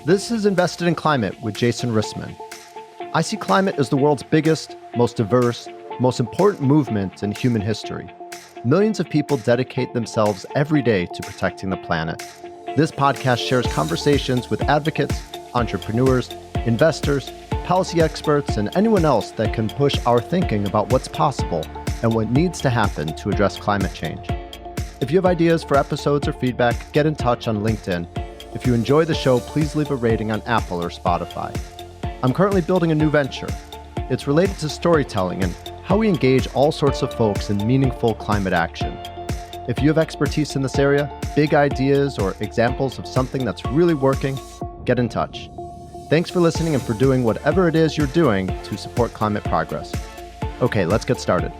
This is Invested in Climate with Jason Rissman. I see climate as the world's biggest, most diverse, most important movement in human history. Millions of people dedicate themselves every day to protecting the planet. This podcast shares conversations with advocates, entrepreneurs, investors, policy experts, and anyone else that can push our thinking about what's possible and what needs to happen to address climate change. If you have ideas for episodes or feedback, get in touch on LinkedIn. If you enjoy the show, please leave a rating on Apple or Spotify. I'm currently building a new venture. It's related to storytelling and how we engage all sorts of folks in meaningful climate action. If you have expertise in this area, big ideas, or examples of something that's really working, get in touch. Thanks for listening and for doing whatever it is you're doing to support climate progress. Okay, let's get started.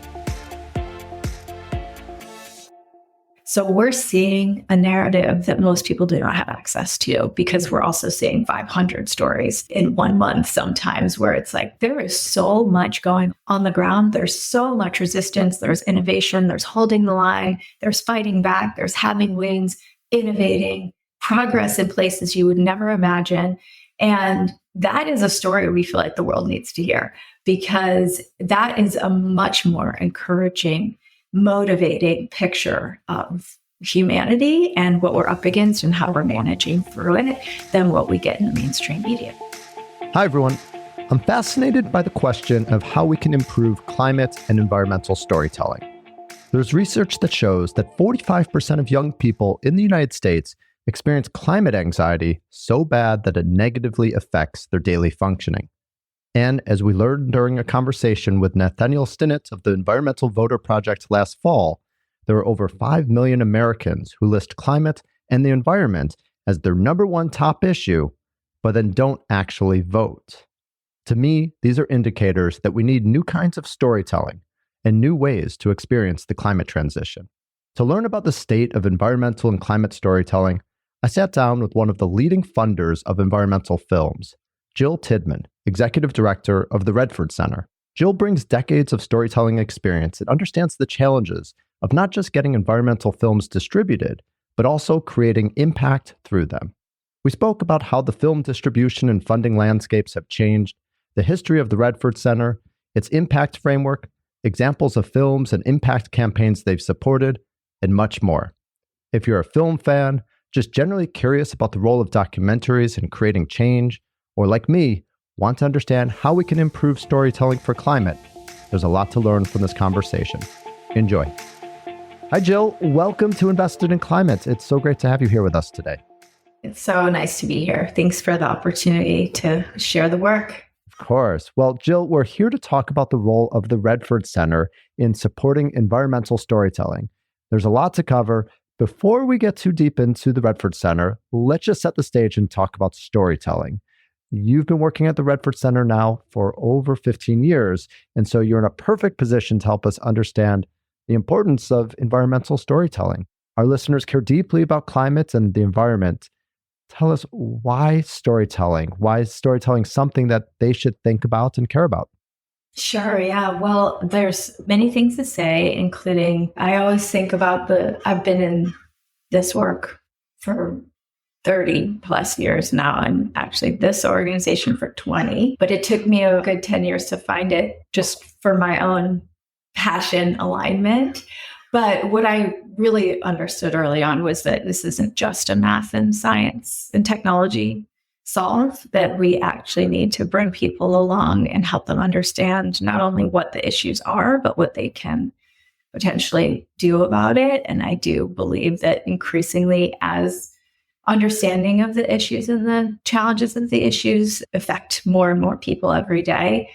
So we're seeing a narrative that most people do not have access to, because we're also seeing 500 stories in 1 month sometimes, where it's like, there is so much going on the ground. There's so much resistance. There's innovation. There's holding the line. There's fighting back. There's having wings, innovating, progress in places you would never imagine. And that is a story we feel like the world needs to hear, because that is a much more encouraging, motivating picture of humanity and what we're up against and how we're managing through it than what we get in the mainstream media. Hi, everyone. I'm fascinated by the question of how we can improve climate and environmental storytelling. There's research that shows that 45% of young people in the United States experience climate anxiety so bad that it negatively affects their daily functioning. And as we learned during a conversation with Nathaniel Stinnett of the Environmental Voter Project last fall, there are over 5 million Americans who list climate and the environment as their number one top issue, but then don't actually vote. To me, these are indicators that we need new kinds of storytelling and new ways to experience the climate transition. To learn about the state of environmental and climate storytelling, I sat down with one of the leading funders of environmental films, Jill Tidman, Executive Director of the Redford Center. Jill brings decades of storytelling experience and understands the challenges of not just getting environmental films distributed, but also creating impact through them. We spoke about how the film distribution and funding landscapes have changed, the history of the Redford Center, its impact framework, examples of films and impact campaigns they've supported, and much more. If you're a film fan, just generally curious about the role of documentaries in creating change, or like me, want to understand how we can improve storytelling for climate, there's a lot to learn from this conversation. Enjoy. Hi, Jill. Welcome to Invested in Climate. It's so great to have you here with us today. It's so nice to be here. Thanks for the opportunity to share the work. Of course. Well, Jill, we're here to talk about the role of the Redford Center in supporting environmental storytelling. There's a lot to cover. Before we get too deep into the Redford Center, let's just set the stage and talk about storytelling. You've been working at the Redford Center now for over 15 years, and so you're in a perfect position to help us understand the importance of environmental storytelling. Our listeners care deeply about climate and the environment. Tell us why storytelling? Why is storytelling something that they should think about and care about? Sure. Yeah. Well, there's many things to say, including I always think about I've been in this work for 30 plus years now, and actually this organization for 20, but it took me a good 10 years to find it just for my own passion alignment. But what I really understood early on was that this isn't just a math and science and technology solve, that we actually need to bring people along and help them understand not only what the issues are, but what they can potentially do about it. And I do believe that increasingly, as understanding of the issues and the challenges of the issues affect more and more people every day,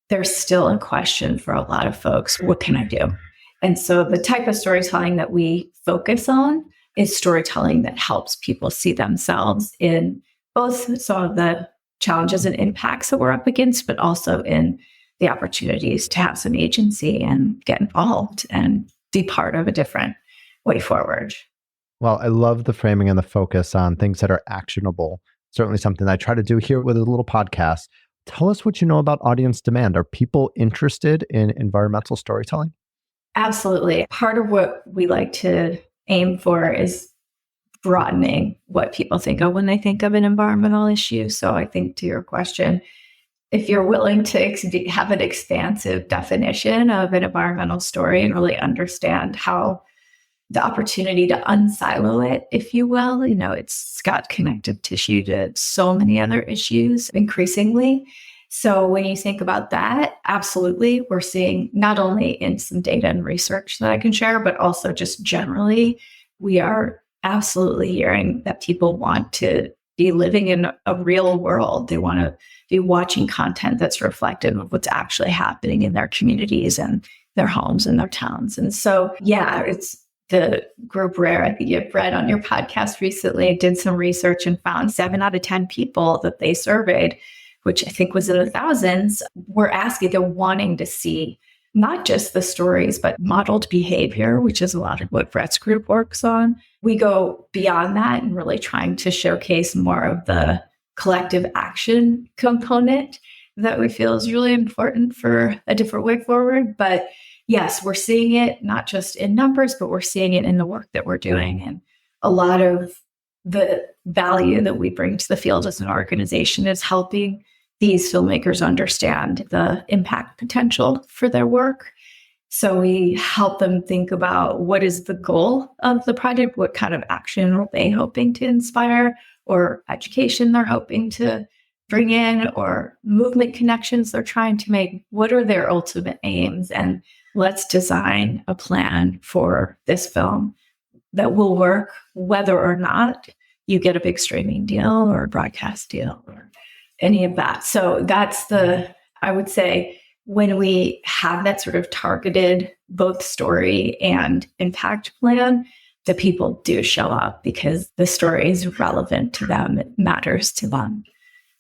there's still a question for a lot of folks, what can I do? And so the type of storytelling that we focus on is storytelling that helps people see themselves in both some of the challenges and impacts that we're up against, but also in the opportunities to have some agency and get involved and be part of a different way forward. Well, I love the framing and the focus on things that are actionable. Certainly something I try to do here with a little podcast. Tell us what you know about audience demand. Are people interested in environmental storytelling? Absolutely. Part of what we like to aim for is broadening what people think of when they think of an environmental issue. So I think to your question, if you're willing to have an expansive definition of an environmental story and really understand how the opportunity to unsilo it, if you will, it's got connective tissue to so many other issues increasingly. So when you think about that, absolutely, we're seeing not only in some data and research that I can share, but also just generally, we are absolutely hearing that people want to be living in a real world. They want to be watching content that's reflective of what's actually happening in their communities and their homes and their towns. And so, it's the group Rare, I think you've read on your podcast recently, did some research and found 7 out of 10 people that they surveyed, which I think was in the thousands, were asking, they're wanting to see not just the stories, but modeled behavior, which is a lot of what Brett's group works on. We go beyond that and really trying to showcase more of the collective action component that we feel is really important for a different way forward. But yes, we're seeing it not just in numbers, but we're seeing it in the work that we're doing. And a lot of the value that we bring to the field as an organization is helping these filmmakers understand the impact potential for their work. So we help them think about what is the goal of the project, what kind of action are they hoping to inspire, or education they're hoping to bring in, or movement connections they're trying to make. What are their ultimate aims? And let's design a plan for this film that will work whether or not you get a big streaming deal or a broadcast deal or any of that. So that's I would say, when we have that sort of targeted both story and impact plan, the people do show up because the story is relevant to them, it matters to them,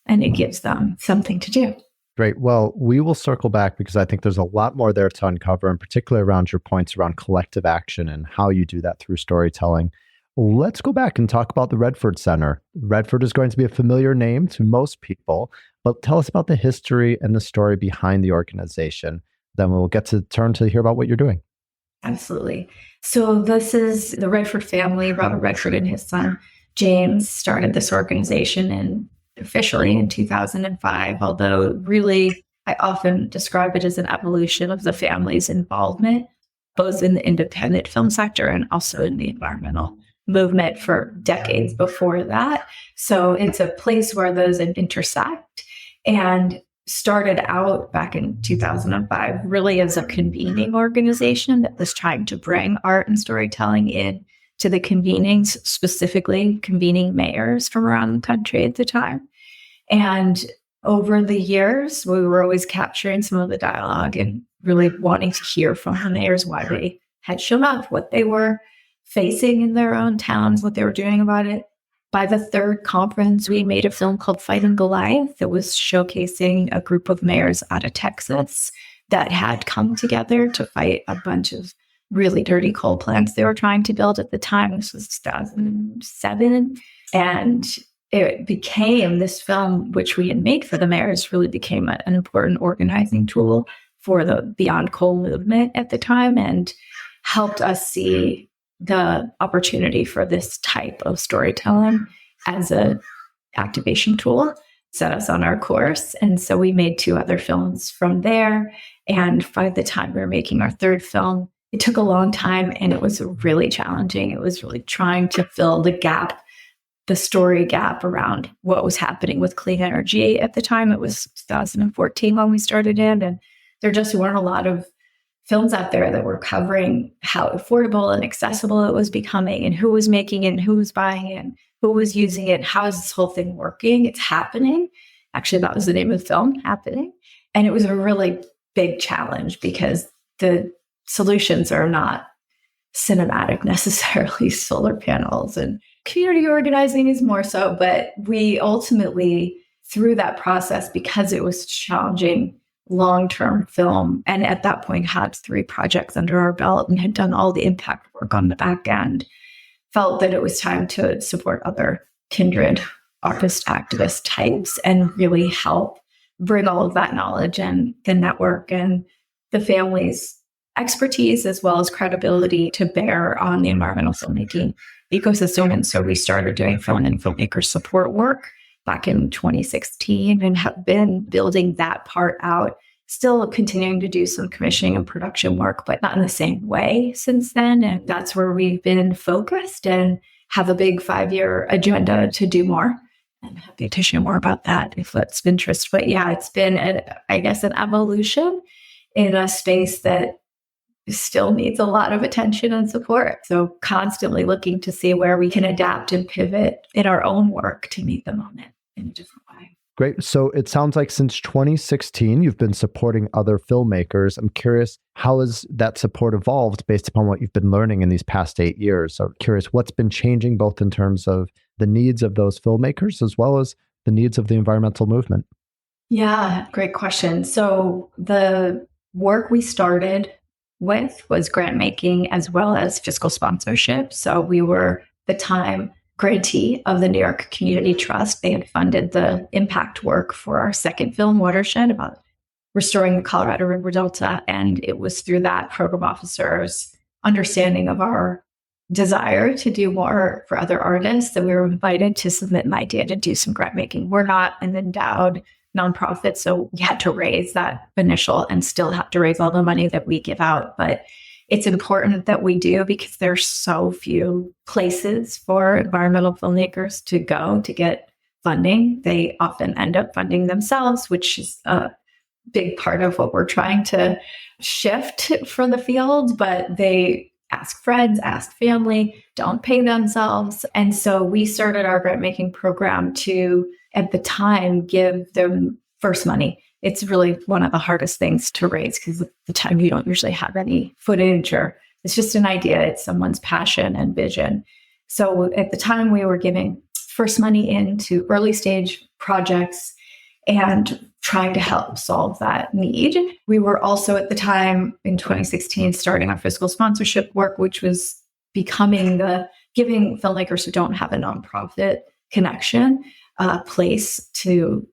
and it gives them something to do. Great. Well, we will circle back because I think there's a lot more there to uncover, and particularly around your points around collective action and how you do that through storytelling. Let's go back and talk about the Redford Center. Redford is going to be a familiar name to most people, but tell us about the history and the story behind the organization. Then we'll get to turn to hear about what you're doing. Absolutely. So this is the Redford family. Robert Redford and his son, James, started this organization officially in 2005, although really I often describe it as an evolution of the family's involvement, both in the independent film sector and also in the environmental movement for decades before that. So it's a place where those intersect, and started out back in 2005 really as a convening organization that was trying to bring art and storytelling in to the convenings, specifically convening mayors from around the country at the time. And over the years, we were always capturing some of the dialogue and really wanting to hear from the mayors why they had shown up, what they were facing in their own towns, what they were doing about it. By the third conference, we made a film called Fighting Goliath that was showcasing a group of mayors out of Texas that had come together to fight a bunch of really dirty coal plants they were trying to build at the time. This was 2007. And it became, this film, which we had made for the mayors, really became an important organizing tool for the Beyond Coal movement at the time, and helped us see the opportunity for this type of storytelling as an activation tool, set us on our course. And so we made 2 other films from there. And by the time we were making our third film, it took a long time and it was really challenging. It was really trying to fill the gap, the story gap around what was happening with clean energy at the time. It was 2014 when we started in, and there just weren't a lot of films out there that were covering how affordable and accessible it was becoming, and who was making it, and who was buying it, and who was using it. How is this whole thing working? It's happening. Actually, that was the name of the film, Happening. And it was a really big challenge because the solutions are not cinematic necessarily. Solar panels and community organizing is more so. But we ultimately, through that process, because it was challenging long-term film, and at that point had 3 projects under our belt and had done all the impact work on the back end, felt that it was time to support other kindred artist activist types and really help bring all of that knowledge and the network and the families expertise as well as credibility to bear on the environmental filmmaking ecosystem. And so we started doing film and filmmaker support work back in 2016 and have been building that part out, still continuing to do some commissioning and production work, but not in the same way since then. And that's where we've been focused and have a big 5-year agenda to do more. I'm happy to share more about that if that's of interest. But yeah, it's been, an evolution in a space that still needs a lot of attention and support. So constantly looking to see where we can adapt and pivot in our own work to meet the moment in a different way. Great. So it sounds like since 2016, you've been supporting other filmmakers. I'm curious, how has that support evolved based upon what you've been learning in these past 8 years? So I'm curious, what's been changing both in terms of the needs of those filmmakers as well as the needs of the environmental movement? Yeah, great question. So the work we started with was grant making as well as fiscal sponsorship. So we were the time grantee of the New York Community Trust. They had funded the impact work for our second film, Watershed, about restoring the Colorado River Delta. And it was through that program officer's understanding of our desire to do more for other artists that we were invited to submit an idea to do some grant making. We're not an endowed nonprofit, so we had to raise that initial and still have to raise all the money that we give out. But it's important that we do because there's so few places for environmental filmmakers to go to get funding. They often end up funding themselves, which is a big part of what we're trying to shift for the field. But they ask friends, ask family, don't pay themselves. And so we started our grant making program to, at the time, give them first money. It's really one of the hardest things to raise because at the time you don't usually have any footage or it's just an idea. It's someone's passion and vision. So at the time we were giving first money into early stage projects and trying to help solve that need. We were also at the time in 2016 starting our fiscal sponsorship work, which was becoming the giving filmmakers who don't have a nonprofit connection a place to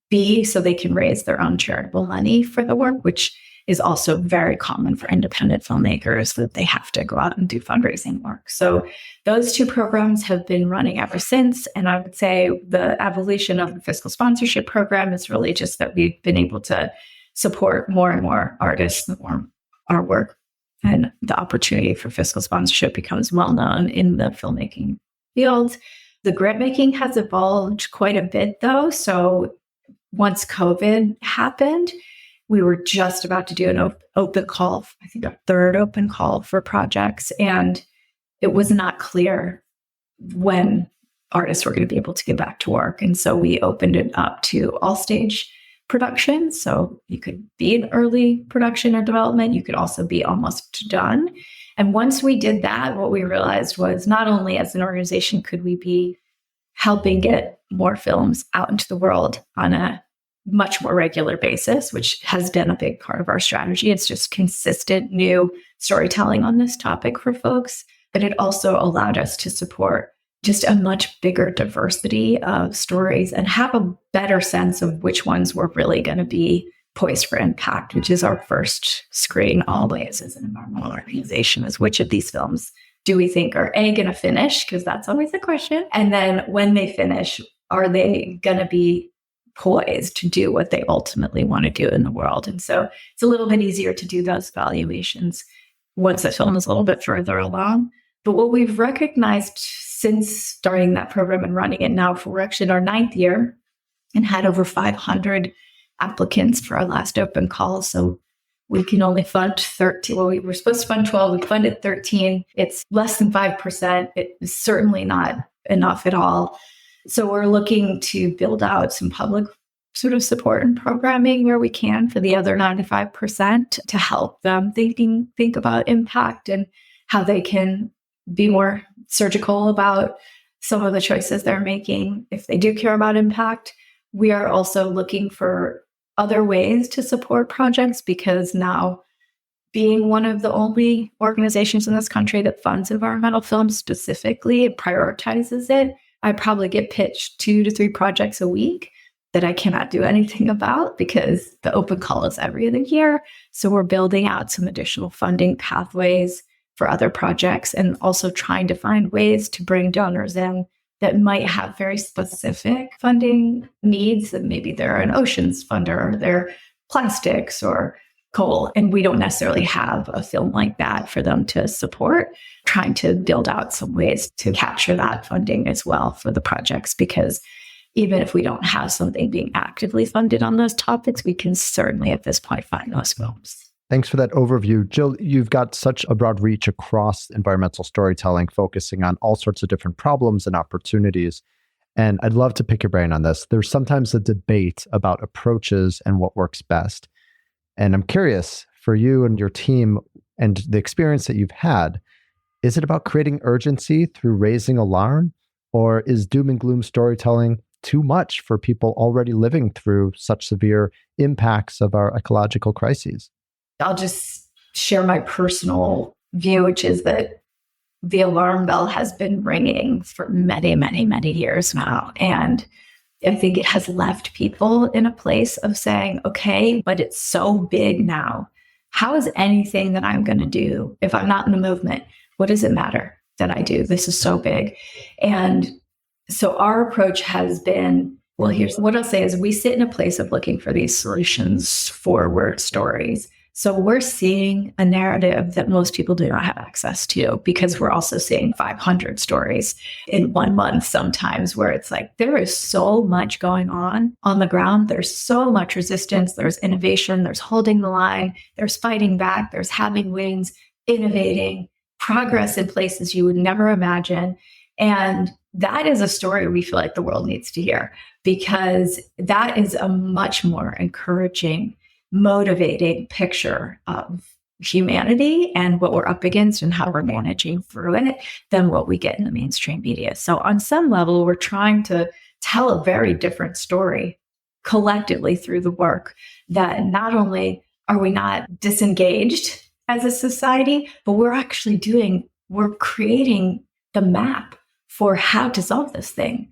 be so they can raise their own charitable money for the work, which is also very common for independent filmmakers that they have to go out and do fundraising work. So those two programs have been running ever since. And I would say the evolution of the fiscal sponsorship program is really just that we've been able to support more and more artists and more our work. And the opportunity for fiscal sponsorship becomes well known in the filmmaking field. The grant making has evolved quite a bit though. So once COVID happened, we were just about to do an open call, I think a third open call for projects. And it was not clear when artists were going to be able to get back to work. And so we opened it up to all stage production. So you could be in early production or development. You could also be almost done. And once we did that, what we realized was not only as an organization could we be helping get more films out into the world on a much more regular basis, which has been a big part of our strategy. It's just consistent new storytelling on this topic for folks. But it also allowed us to support just a much bigger diversity of stories and have a better sense of which ones were really going to be poised for impact, which is our first screen always as an environmental organization, is which of these films do we think are going to finish? Because that's always the question. And then when they finish, are they going to be poised to do what they ultimately want to do in the world? And so it's a little bit easier to do those evaluations once the film is a little bit further along. But what we've recognized since starting that program and running it now, we're actually in our 9th year and had over 500 applicants for our last open call. So we can only fund 13. Well, we were supposed to fund 12. We funded 13. It's less than 5%. It is certainly not enough at all. So we're looking to build out some public sort of support and programming where we can for the other 95% to help them think about impact and how they can be more surgical about some of the choices they're making if they do care about impact. We are also looking for other ways to support projects because now being one of the only organizations in this country that funds environmental films specifically, it prioritizes it. I probably get pitched 2 to 3 projects a week. that I cannot do anything about because the open call is every other year. So we're building out some additional funding pathways for other projects and also trying to find ways to bring donors in that might have very specific funding needs. That maybe they're an oceans funder, or they're plastics or coal, and we don't necessarily have a film like that for them to support. Trying to build out some ways to capture that funding as well for the projects, because even if we don't have something being actively funded on those topics, we can certainly at this point find those films. Thanks for that overview. Jill, you've got such a broad reach across environmental storytelling, focusing on all sorts of different problems and opportunities. And I'd love to pick your brain on this. There's sometimes a debate about approaches and what works best. And I'm curious, for you and your team and the experience that you've had, is it about creating urgency through raising alarm? Or is doom and gloom storytelling too much for people already living through such severe impacts of our ecological crises? I'll just share my personal view, which is that the alarm bell has been ringing for many, many, many years now. And I think it has left people in a place of saying, okay, but it's so big now. How is anything that I'm going to do if I'm not in the movement? What does it matter that I do? This is so big. And so our approach has been, well, here's what I'll say is we sit in a place of looking for these solutions forward stories. So we're seeing a narrative that most people do not have access to, because we're also seeing 500 stories in 1 month sometimes, where it's like, there is so much going on the ground. There's so much resistance. There's innovation. There's holding the line. There's fighting back. There's having wings, innovating, progress in places you would never imagine. And that is a story we feel like the world needs to hear, because that is a much more encouraging, motivating picture of humanity and what we're up against and how we're managing through it than what we get in the mainstream media. So on some level, we're trying to tell a very different story collectively through the work, that not only are we not disengaged as a society, but we're creating the map for how to solve this thing,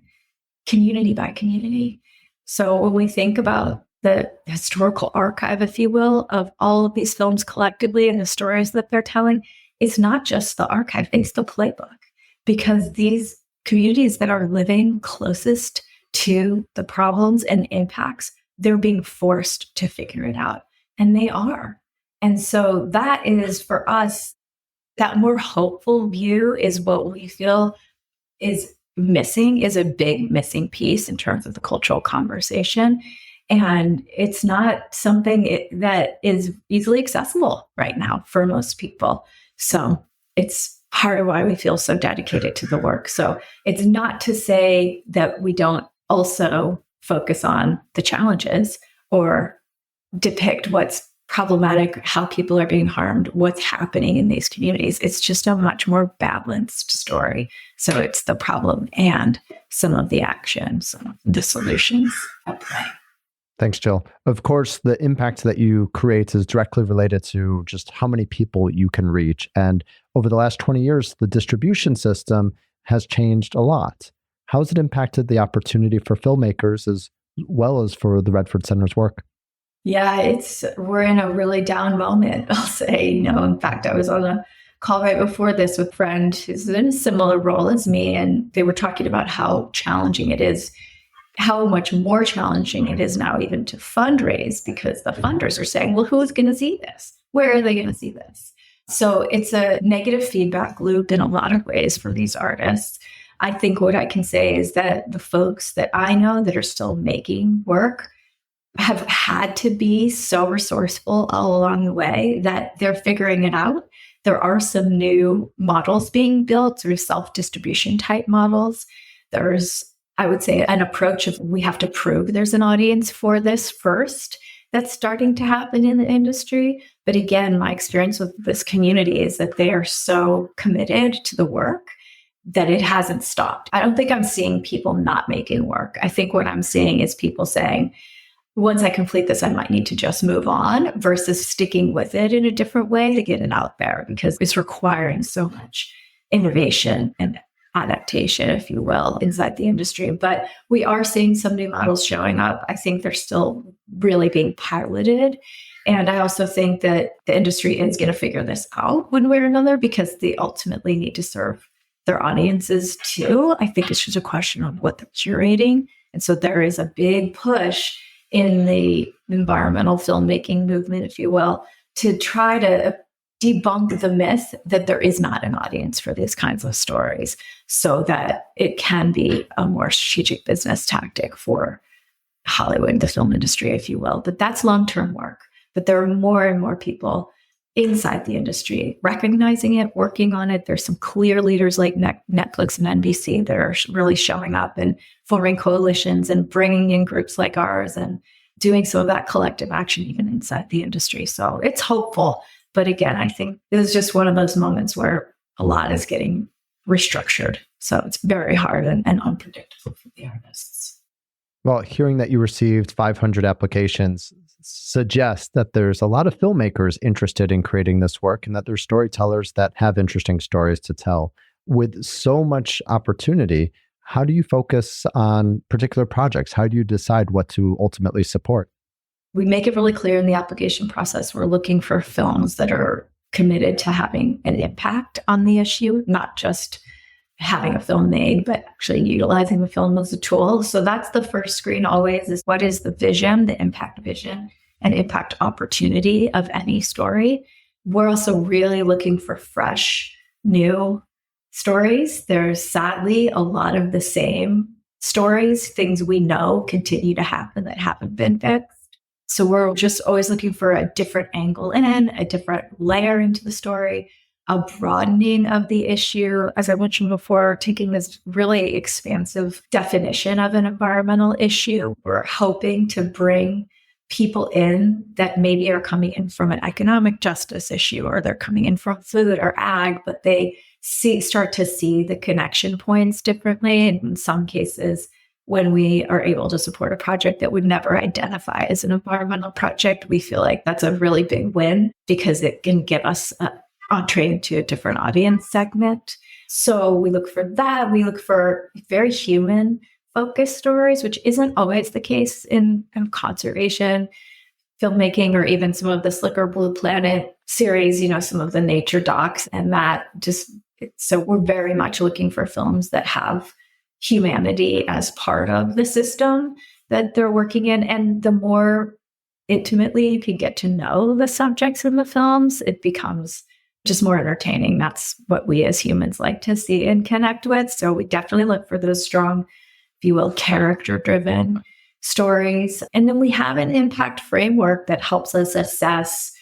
community by community. So when we think about the historical archive, if you will, of all of these films collectively and the stories that they're telling, it's not just the archive, it's the playbook. Because these communities that are living closest to the problems and impacts, they're being forced to figure it out. And they are. And so that is, for us, that more hopeful view is what we feel is missing, is a big missing piece in terms of the cultural conversation. And it's not something that is easily accessible right now for most people. So it's part of why we feel so dedicated to the work. So it's not to say that we don't also focus on the challenges or depict what's problematic, how people are being harmed, what's happening in these communities. It's just a much more balanced story. So it's the problem and some of the actions, the solutions at play. Thanks, Jill. Of course, the impact that you create is directly related to just how many people you can reach. And over the last 20 years, the distribution system has changed a lot. How has it impacted the opportunity for filmmakers as well as for the Redford Center's work? Yeah, we're in a really down moment, I'll say. In fact, I was on a call right before this with a friend who's in a similar role as me, and they were talking about how challenging it is, how much more challenging it is now even to fundraise, because the funders are saying, well, who's going to see this? Where are they going to see this? So it's a negative feedback loop in a lot of ways for these artists. I think what I can say is that the folks that I know that are still making work have had to be so resourceful all along the way that they're figuring it out. There are some new models being built through self-distribution type models. There's, I would say, an approach of we have to prove there's an audience for this first. That's starting to happen in the industry. But again, my experience with this community is that they are so committed to the work that it hasn't stopped. I don't think I'm seeing people not making work. I think what I'm seeing is people saying, once I complete this, I might need to just move on, versus sticking with it in a different way to get it out there, because it's requiring so much innovation and adaptation, if you will, inside the industry. But we are seeing some new models showing up. I think they're still really being piloted. And I also think that the industry is going to figure this out one way or another because they ultimately need to serve their audiences too. I think it's just a question of what they're curating. And so there is a big push in the environmental filmmaking movement, if you will, to try to debunk the myth that there is not an audience for these kinds of stories so that it can be a more strategic business tactic for Hollywood, the film industry, if you will. But that's long-term work. But there are more and more people inside the industry recognizing it, working on it. There's some clear leaders like Netflix and NBC that are really showing up and forming coalitions and bringing in groups like ours and doing some of that collective action even inside the industry. So it's hopeful. But again, I think this is just one of those moments where a lot is getting restructured. So it's very hard and unpredictable for the artists. Well, hearing that you received 500 applications suggests that there's a lot of filmmakers interested in creating this work and that there's storytellers that have interesting stories to tell. With so much opportunity, how do you focus on particular projects? How do you decide what to ultimately support? We make it really clear in the application process. We're looking for films that are committed to having an impact on the issue, not just having a film made, but actually utilizing the film as a tool. So that's the first screen always is what is the vision, the impact vision and impact opportunity of any story. We're also really looking for fresh, new stories. There's sadly a lot of the same stories, things we know continue to happen that haven't been fixed. So we're just always looking for a different angle in, a different layer into the story, a broadening of the issue. As I mentioned before, taking this really expansive definition of an environmental issue, we're hoping to bring people in that maybe are coming in from an economic justice issue, or they're coming in from food or ag, but they start to see the connection points differently. And in some cases, when we are able to support a project that would never identify as an environmental project, we feel like that's a really big win because it can give us entree into a different audience segment. So we look for that. We look for very human focused stories, which isn't always the case in conservation filmmaking or even some of the Slicker Blue Planet series, some of the nature docs and that so we're very much looking for films that have humanity as part of the system that they're working in. And the more intimately you can get to know the subjects in the films, it becomes just more entertaining. That's what we as humans like to see and connect with. So we definitely look for those strong, if you will, character-driven stories. And then we have an impact framework that helps us assess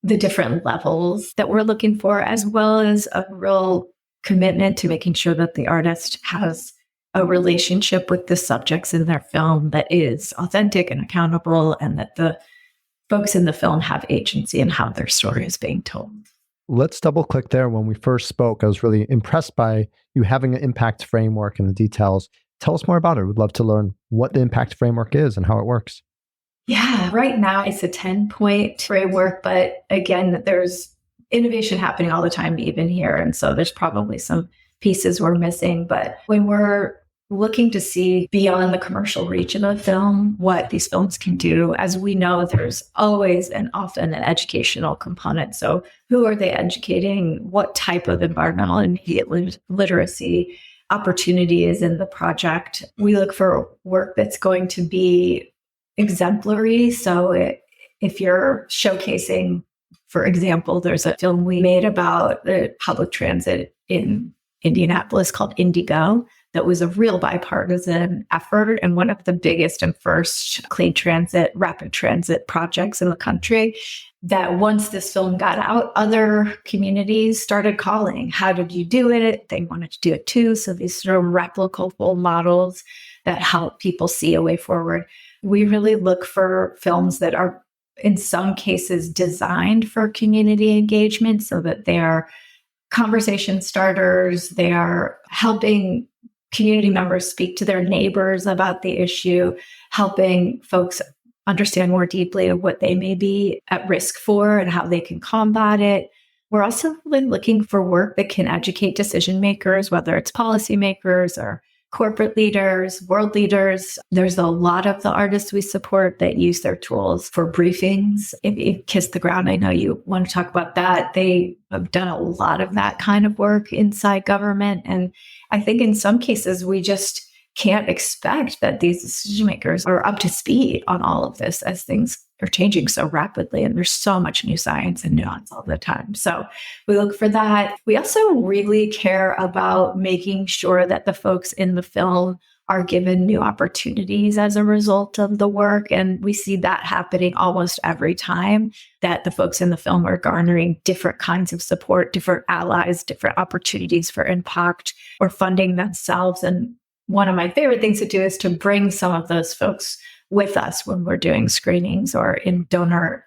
the different levels that we're looking for, as well as a real commitment to making sure that the artist has a relationship with the subjects in their film that is authentic and accountable, and that the folks in the film have agency in how their story is being told. Let's double click there. When we first spoke, I was really impressed by you having an impact framework and the details. Tell us more about it. We'd love to learn what the impact framework is and how it works. Yeah, right now it's a 10-point framework, but again, there's innovation happening all the time, even here. And so there's probably some pieces we're missing. But when we're looking to see beyond the commercial reach of a film, what these films can do, as we know, there's always and often an educational component. So who are they educating? What type of environmental and literacy opportunity is in the project? We look for work that's going to be exemplary. So if you're showcasing, for example, there's a film we made about the public transit in Indianapolis called Indigo that was a real bipartisan effort and one of the biggest and first clean transit, rapid transit projects in the country. That once this film got out, other communities started calling. How did you do it? They wanted to do it too. So these sort of replicable models that help people see a way forward. We really look for films that are, in some cases, designed for community engagement so that they are conversation starters. They are helping community members speak to their neighbors about the issue, helping folks understand more deeply of what they may be at risk for and how they can combat it. We're also really looking for work that can educate decision makers, whether it's policymakers or corporate leaders, world leaders. There's a lot of the artists we support that use their tools for briefings. If Kiss the Ground, I know you want to talk about that. They have done a lot of that kind of work inside government. And I think in some cases, we just can't expect that these decision makers are up to speed on all of this as things are changing so rapidly. And there's so much new science and nuance all the time. So we look for that. We also really care about making sure that the folks in the film are given new opportunities as a result of the work. And we see that happening almost every time, that the folks in the film are garnering different kinds of support, different allies, different opportunities for impact, or funding themselves. And one of my favorite things to do is to bring some of those folks with us when we're doing screenings or in donor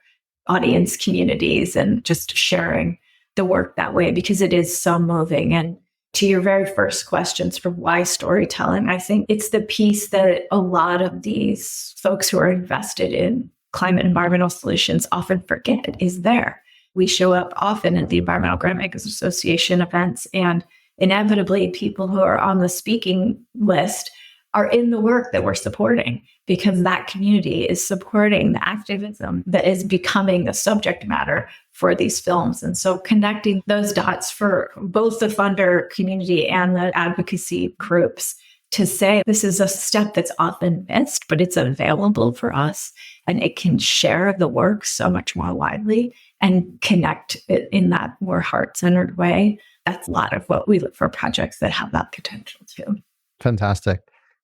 audience communities, and just sharing the work that way, because it is so moving. And to your very first questions for why storytelling, I think it's the piece that a lot of these folks who are invested in climate and environmental solutions often forget is there. We show up often at the Environmental Grantmakers Association events, and inevitably people who are on the speaking list are in the work that we're supporting, because that community is supporting the activism that is becoming the subject matter for these films. And so connecting those dots for both the funder community and the advocacy groups to say this is a step that's often missed, but it's available for us, and it can share the work so much more widely and connect it in that more heart-centered way. That's a lot of what we look for, projects that have that potential too. Fantastic.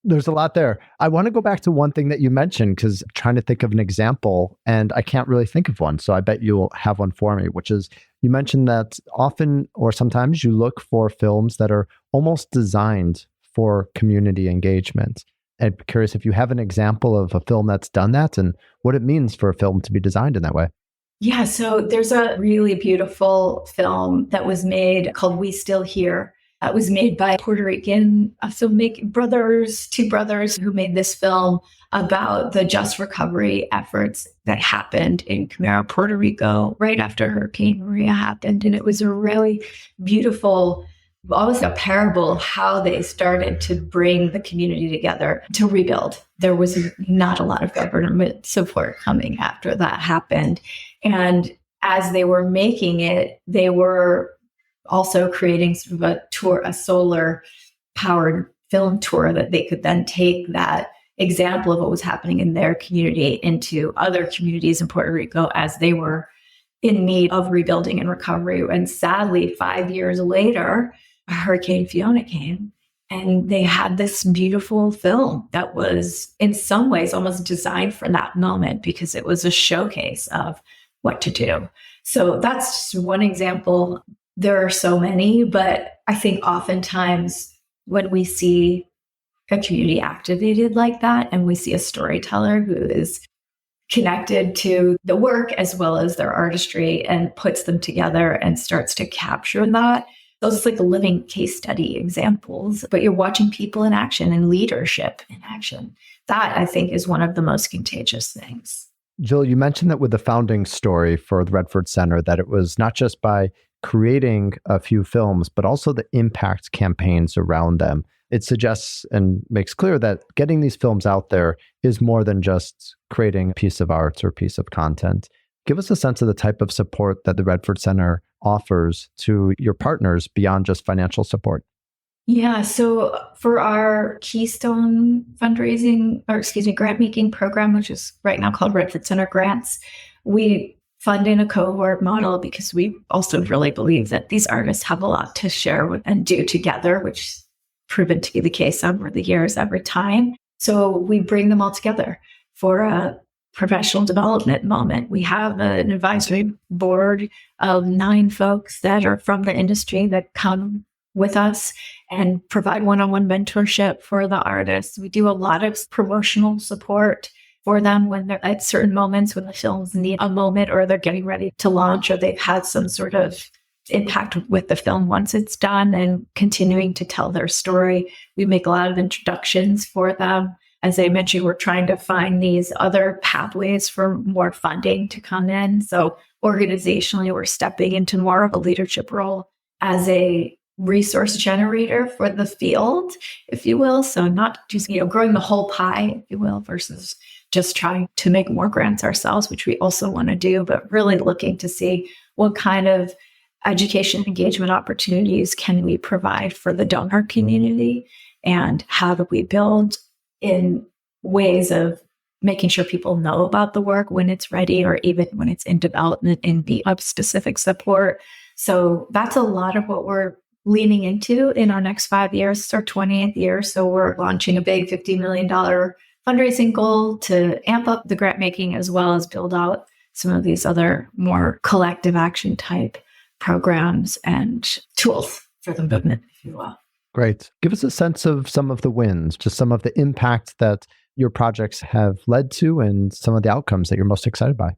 There's a lot there. I want to go back to one thing that you mentioned, because I'm trying to think of an example and I can't really think of one. So I bet you'll have one for me, which is you mentioned that often or sometimes you look for films that are almost designed for community engagement. I'm curious if you have an example of a film that's done that and what it means for a film to be designed in that way. Yeah, so there's a really beautiful film that was made called We Still Here. It was made by Puerto Rican filmmaking two brothers who made this film about the just recovery efforts that happened in Camaro, Puerto Rico, right after Hurricane Maria happened. And it was a really beautiful, almost a parable, how they started to bring the community together to rebuild. There was not a lot of government support coming after that happened. And as they were making it, they were also creating sort of a tour, a solar powered film tour that they could then take that example of what was happening in their community into other communities in Puerto Rico as they were in need of rebuilding and recovery. And sadly, 5 years later, Hurricane Fiona came, and they had this beautiful film that was in some ways almost designed for that moment, because it was a showcase of what to do. So that's just one example. There are so many, but I think oftentimes when we see a community activated like that, and we see a storyteller who is connected to the work as well as their artistry and puts them together and starts to capture that, those like living case study examples, but you're watching people in action and leadership in action. That, I think, is one of the most contagious things. Jill, you mentioned that with the founding story for the Redford Center, that it was not just by creating a few films, but also the impact campaigns around them. It suggests and makes clear that getting these films out there is more than just creating a piece of art or piece of content. Give us a sense of the type of support that the Redford Center offers to your partners beyond just financial support. Yeah, so for our Keystone grant making program, which is right now called Redford Center Grants, we fund in a cohort model because we also really believe that these artists have a lot to share and do together, which has proven to be the case over the years, every time. So we bring them all together for a professional development moment. We have an advisory board of 9 folks that are from the industry that come with us and provide one-on-one mentorship for the artists. We do a lot of promotional support for them when they're at certain moments, when the films need a moment or they're getting ready to launch or they've had some sort of impact with the film once it's done and continuing to tell their story. We make a lot of introductions for them. as I mentioned, we're trying to find these other pathways for more funding to come in. So organizationally, we're stepping into more of a leadership role as a resource generator for the field, if you will. So not just, growing the whole pie, if you will, versus just trying to make more grants ourselves, which we also want to do, but really looking to see what kind of education engagement opportunities can we provide for the donor community, and how do we build in ways of making sure people know about the work when it's ready, or even when it's in development, and be of specific support. So that's a lot of what we're leaning into in our next 5 years. It's our 20th year. So we're launching a big $50 million fundraising goal to amp up the grant making, as well as build out some of these other more collective action type programs and tools for the movement, if you will. Great. Give us a sense of some of the wins, just some of the impact that your projects have led to, and some of the outcomes that you're most excited by.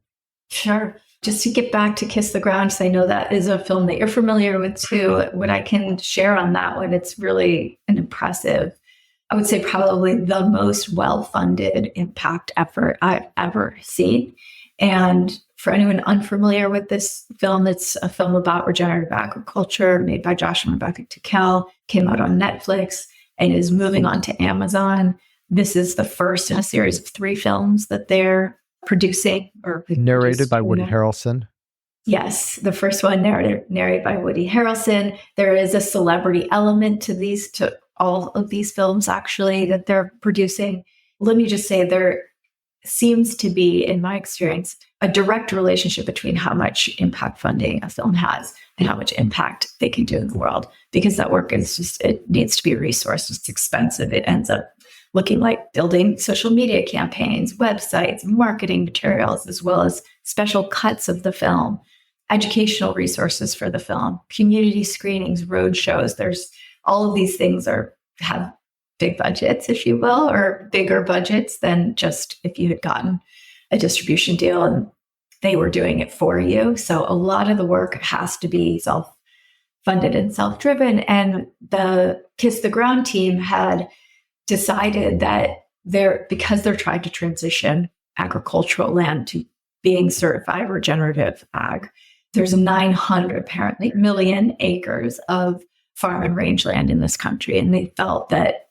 Sure. Just to get back to Kiss the Ground, because I know that is a film that you're familiar with too. What I can share on that one, it's really an impressive, I would say probably the most well-funded impact effort I've ever seen. And for anyone unfamiliar with this film, it's a film about regenerative agriculture made by Josh and Rebecca Tickell, came out on Netflix and is moving on to Amazon. This is the first in a series of 3 films that they're producing. Narrated by Woody Harrelson. Yes, the first one narrated by Woody Harrelson. There is a celebrity element to all of these films, actually, that they're producing. Let me just say, there seems to be, in my experience, a direct relationship between how much impact funding a film has and how much impact they can do in the world. Because that work it needs to be resourced. It's expensive. It ends up looking like building social media campaigns, websites, marketing materials, as well as special cuts of the film, educational resources for the film, community screenings, road shows. There's all of these things have big budgets, if you will, or bigger budgets than just if you had gotten a distribution deal and they were doing it for you. So a lot of the work has to be self-funded and self-driven. And the Kiss the Ground team had decided that because they're trying to transition agricultural land to being certified regenerative ag, there's 900 apparently million acres of farm and range land in this country. And they felt that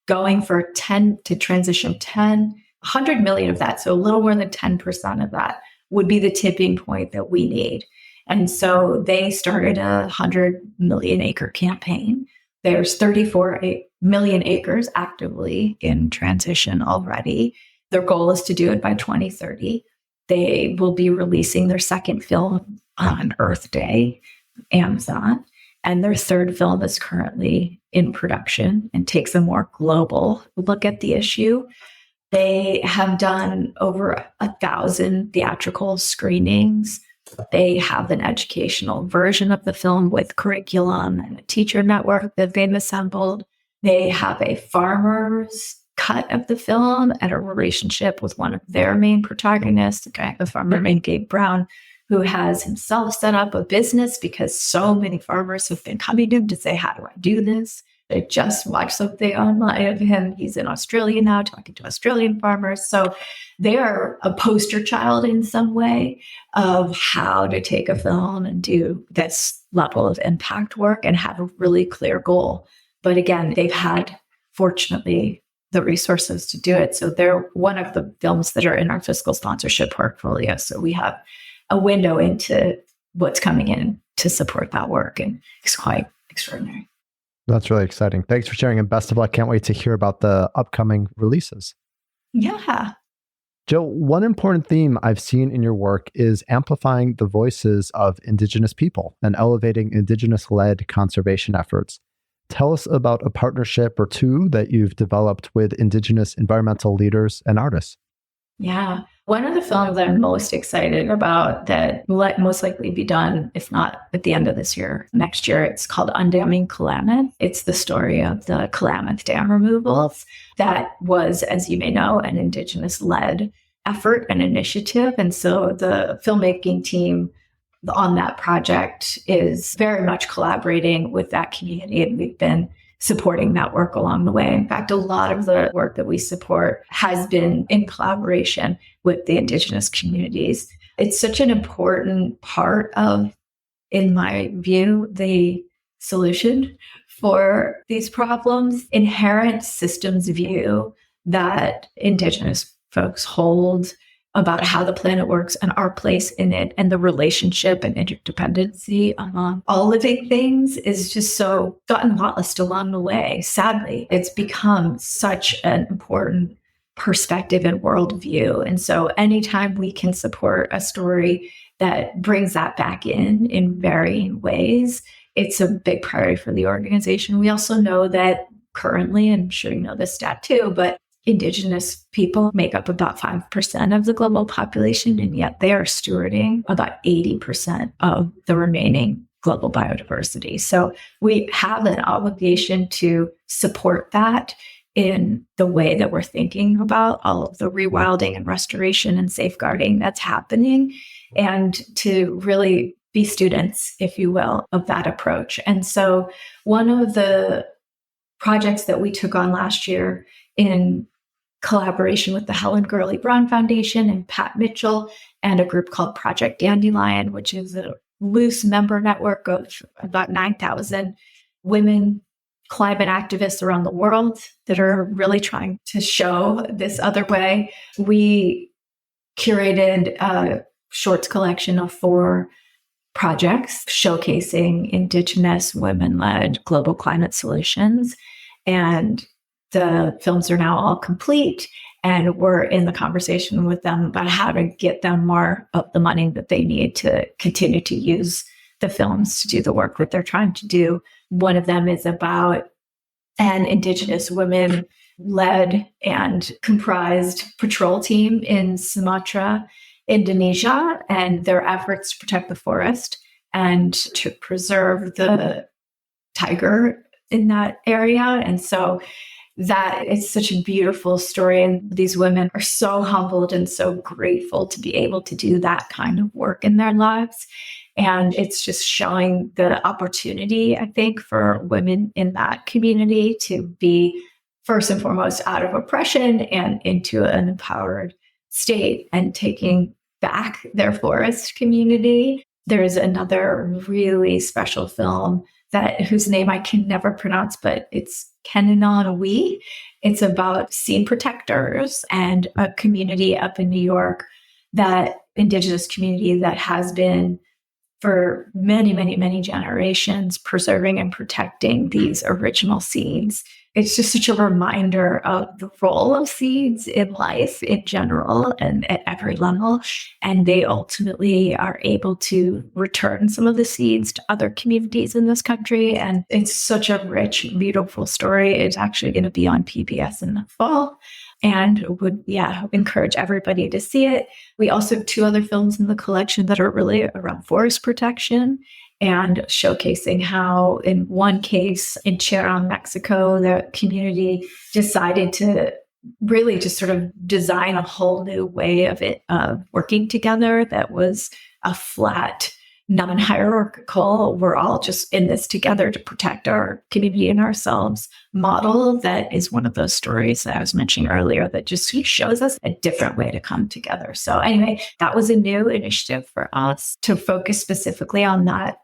going for 100 million of that, so a little more than 10% of that, would be the tipping point that we need. And so they started a 100 million acre campaign. There's 34 million acres actively in transition already. Their goal is to do it by 2030. They will be releasing their second film on Earth Day, Amazon. And their third film is currently in production and takes a more global look at the issue. They have done over 1,000 theatrical screenings. They have an educational version of the film with curriculum and a teacher network that they've assembled. They have a farmer's cut of the film and a relationship with one of their main protagonists, the farmer named Gabe Brown, who has himself set up a business because so many farmers have been coming to him to say, how do I do this? I just watched something online of him. He's in Australia now talking to Australian farmers. So they are a poster child in some way of how to take a film and do this level of impact work and have a really clear goal. But again, they've had, fortunately, the resources to do it. So they're one of the films that are in our fiscal sponsorship portfolio. So we have a window into what's coming in to support that work. And it's quite extraordinary. That's really exciting. Thanks for sharing, and best of luck. Can't wait to hear about the upcoming releases. Yeah. Jill, one important theme I've seen in your work is amplifying the voices of Indigenous people and elevating Indigenous-led conservation efforts. Tell us about a partnership or two that you've developed with Indigenous environmental leaders and artists. Yeah. One of the films I'm most excited about that will most likely be done, if not at the end of this year, next year, it's called Undamming Klamath. It's the story of the Klamath Dam removals. That was, as you may know, an Indigenous-led effort and initiative. And so the filmmaking team on that project is very much collaborating with that community. And we've been supporting that work along the way. In fact, a lot of the work that we support has been in collaboration with the Indigenous communities. It's such an important part of, in my view, the solution for these problems. Inherent systems view that Indigenous folks hold about how the planet works and our place in it, and the relationship and interdependency among all living things is just so gotten lost along the way. Sadly, it's become such an important perspective and worldview. And so anytime we can support a story that brings that back in varying ways, it's a big priority for the organization. We also know that currently, and I'm sure you know this stat too, but Indigenous people make up about 5% of the global population, and yet they are stewarding about 80% of the remaining global biodiversity. So we have an obligation to support that in the way that we're thinking about all of the rewilding and restoration and safeguarding that's happening, and to really be students, if you will, of that approach. And so one of the projects that we took on last year in collaboration with the Helen Gurley Brown Foundation and Pat Mitchell and a group called Project Dandelion, which is a loose member network of about 9,000 women climate activists around the world that are really trying to show this other way. We curated a shorts collection of 4 projects showcasing Indigenous women-led global climate solutions. And the films are now all complete, and we're in the conversation with them about how to get them more of the money that they need to continue to use the films to do the work that they're trying to do. One of them is about an Indigenous women-led and comprised patrol team in Sumatra, Indonesia, and their efforts to protect the forest and to preserve the tiger in that area. And so that it's such a beautiful story. And these women are so humbled and so grateful to be able to do that kind of work in their lives. And it's just showing the opportunity, I think, for women in that community to be first and foremost out of oppression and into an empowered state and taking back their forest community. There's another really special film whose name I can never pronounce, but it's Kenananawi. It's about scene protectors and a community up in New York, that Indigenous community that has been for many, many, many generations preserving and protecting these original seeds. It's just such a reminder of the role of seeds in life in general and at every level. And they ultimately are able to return some of the seeds to other communities in this country. And it's such a rich, beautiful story. It's actually going to be on PBS in the fall, and would encourage everybody to see it. We also have 2 other films in the collection that are really around forest protection and showcasing how, in one case in Chiaran, Mexico, the community decided to really just sort of design a whole new way of working together that was a flat, non-hierarchical, we're all just in this together to protect our community and ourselves model. That is one of those stories that I was mentioning earlier that just shows us a different way to come together. So anyway, that was a new initiative for us to focus specifically on that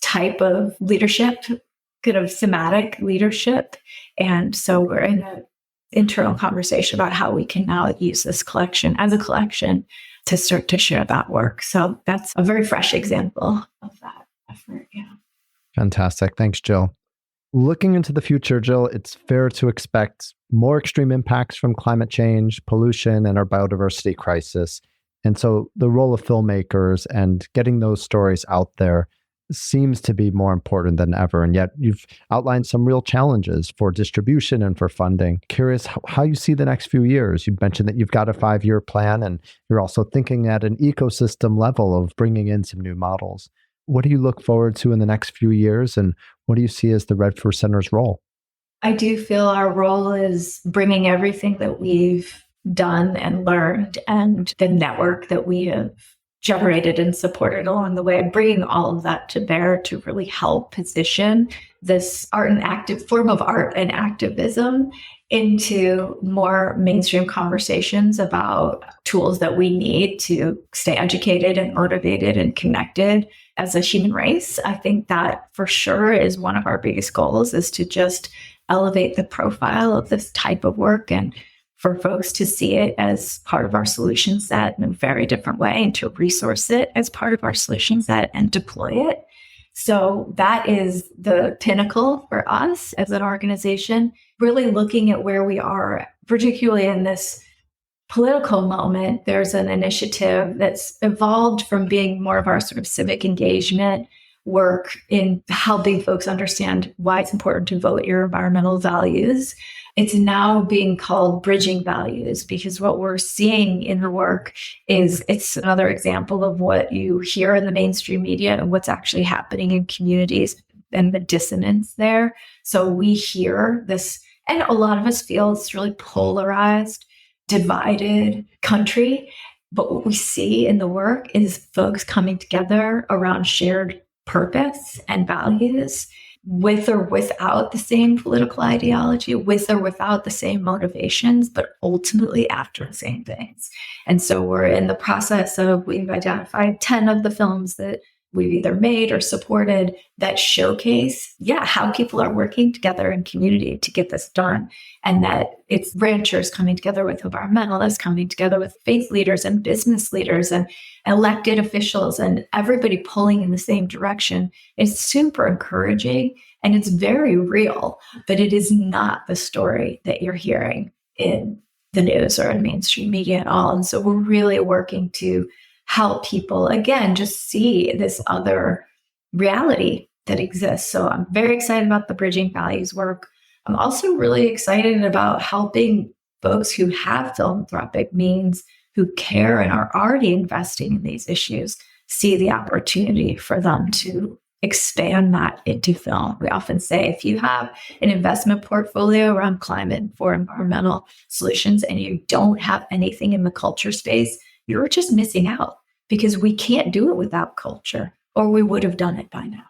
type of leadership, kind of thematic leadership. And so we're in an internal conversation about how we can now use this collection as a collection to start to share that work. So that's a very fresh example of that effort. Yeah. Fantastic. Thanks, Jill. Looking into the future, Jill, it's fair to expect more extreme impacts from climate change, pollution, and our biodiversity crisis. And so the role of filmmakers and getting those stories out there seems to be more important than ever. And yet you've outlined some real challenges for distribution and for funding. Curious how you see the next few years. You mentioned that you've got a 5-year plan, and you're also thinking at an ecosystem level of bringing in some new models. What do you look forward to in the next few years, and what do you see as the Redford Center's role? I do feel our role is bringing everything that we've done and learned and the network that we have generated and supported along the way, bringing all of that to bear to really help position this form of art and activism into more mainstream conversations about tools that we need to stay educated and motivated and connected as a human race. I think that for sure is one of our biggest goals, is to just elevate the profile of this type of work and for folks to see it as part of our solution set in a very different way and to resource it as part of our solution set and deploy it. So that is the pinnacle for us as an organization, really looking at where we are, particularly in this political moment. There's an initiative that's evolved from being more of our sort of civic engagement work in helping folks understand why it's important to vote your environmental values. It's now being called bridging values, because what we're seeing in the work is it's another example of what you hear in the mainstream media and what's actually happening in communities and the dissonance there. So we hear this, and a lot of us feel it's really polarized, divided country. But what we see in the work is folks coming together around shared purpose and values, with or without the same political ideology, with or without the same motivations, but ultimately after the same things. And so we're in the process of, we've identified 10 of the films that we've either made or supported that showcase, how people are working together in community to get this done. And that it's ranchers coming together with environmentalists, coming together with faith leaders and business leaders and elected officials, and everybody pulling in the same direction. It's super encouraging and it's very real, but it is not the story that you're hearing in the news or in mainstream media at all. And so we're really working to help people, again, just see this other reality that exists. So I'm very excited about the Bridging Values work. I'm also really excited about helping folks who have philanthropic means, who care and are already investing in these issues, see the opportunity for them to expand that into film. We often say, if you have an investment portfolio around climate for environmental solutions and you don't have anything in the culture space, you're just missing out, because we can't do it without culture, or we would have done it by now.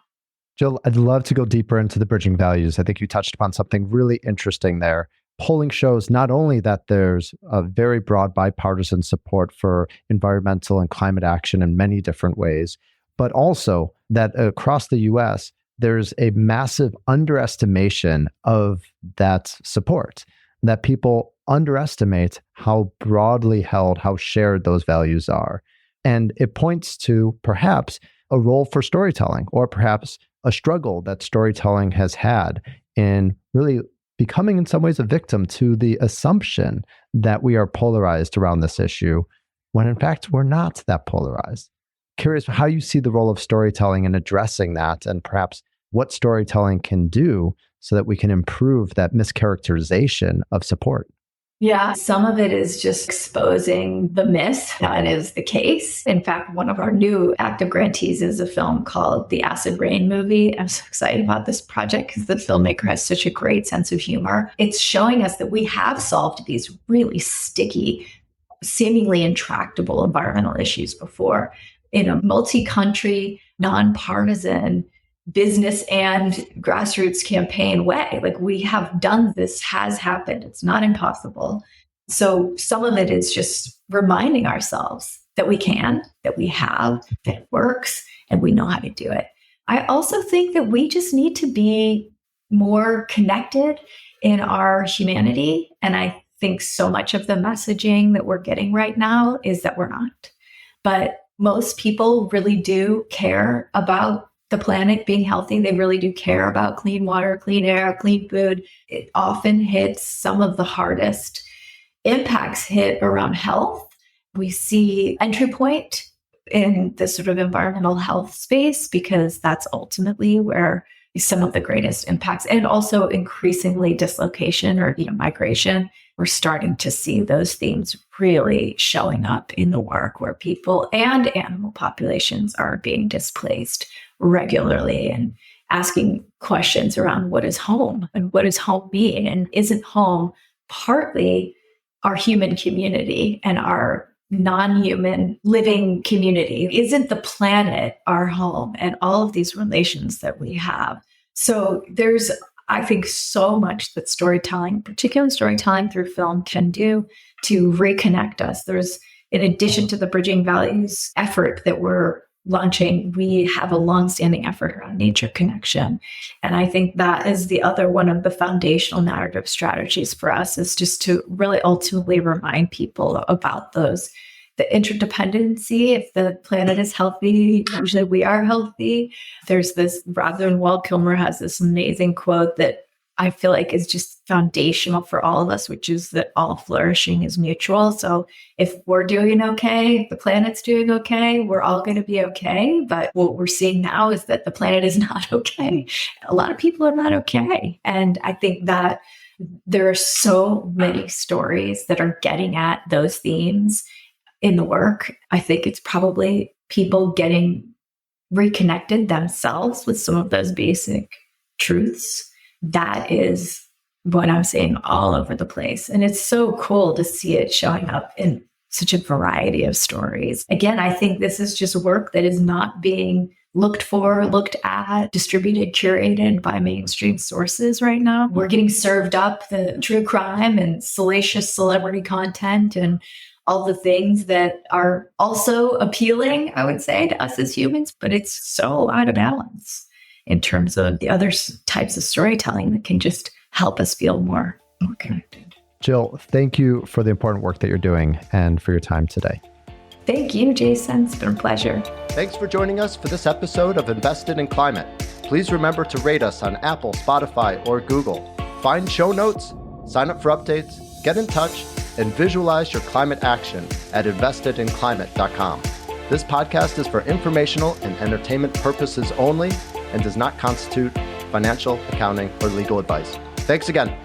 Jill, I'd love to go deeper into the bridging values. I think you touched upon something really interesting there. Polling shows not only that there's a very broad bipartisan support for environmental and climate action in many different ways, but also that across the US, there's a massive underestimation of that support, that people underestimate how broadly held, how shared those values are. And it points to perhaps a role for storytelling, or perhaps a struggle that storytelling has had in really becoming in some ways a victim to the assumption that we are polarized around this issue, when in fact we're not that polarized. Curious how you see the role of storytelling in addressing that, and perhaps what storytelling can do so that we can improve that mischaracterization of support. Yeah, some of it is just exposing the myth that is the case. In fact, one of our new active grantees is a film called The Acid Rain Movie. I'm so excited about this project because the filmmaker has such a great sense of humor. It's showing us that we have solved these really sticky, seemingly intractable environmental issues before in a multi-country, nonpartisan, business and grassroots campaign way. Like, we have done this, has happened. It's not impossible. So some of it is just reminding ourselves that we can, that we have, that it works, and we know how to do it. I also think that we just need to be more connected in our humanity. And I think so much of the messaging that we're getting right now is that we're not. But most people really do care about the planet being healthy. They really do care about clean water, clean air, clean food. It often hits some of the hardest impacts hit around health. We see entry point in the sort of environmental health space, because that's ultimately where some of the greatest impacts, and also increasingly dislocation or migration. We're starting to see those themes really showing up in the work, where people and animal populations are being displaced regularly, and asking questions around what is home and what does home mean, and isn't home partly our human community and our non-human living community? Isn't the planet our home and all of these relations that we have? So there's, I think, so much that storytelling, particularly storytelling through film, can do to reconnect us. There's, in addition to the Bridging Values effort that we're launching, we have a longstanding effort around nature connection. And I think that is the other one of the foundational narrative strategies for us, is just to really ultimately remind people about those, the interdependency. If the planet is healthy, usually we are healthy. There's this, rather than Walt Kilmer has this amazing quote that I feel like is just foundational for all of us, which is that all flourishing is mutual. So if we're doing okay, the planet's doing okay, we're all going to be okay. But what we're seeing now is that the planet is not okay. A lot of people are not okay. And I think that there are so many stories that are getting at those themes in the work. I think it's probably people getting reconnected themselves with some of those basic truths. That is what I'm seeing all over the place. And it's so cool to see it showing up in such a variety of stories. Again, I think this is just work that is not being looked for, looked at, distributed, curated by mainstream sources right now. We're getting served up the true crime and salacious celebrity content and all the things that are also appealing, I would say, to us as humans, but it's so out of balance in terms of the other types of storytelling that can just help us feel more connected. Jill, thank you for the important work that you're doing and for your time today. Thank you, Jason. It's been a pleasure. Thanks for joining us for this episode of Invested in Climate. Please remember to rate us on Apple, Spotify, or Google. Find show notes, sign up for updates, get in touch, and visualize your climate action at investedinclimate.com. This podcast is for informational and entertainment purposes only and does not constitute financial, accounting, or legal advice. Thanks again.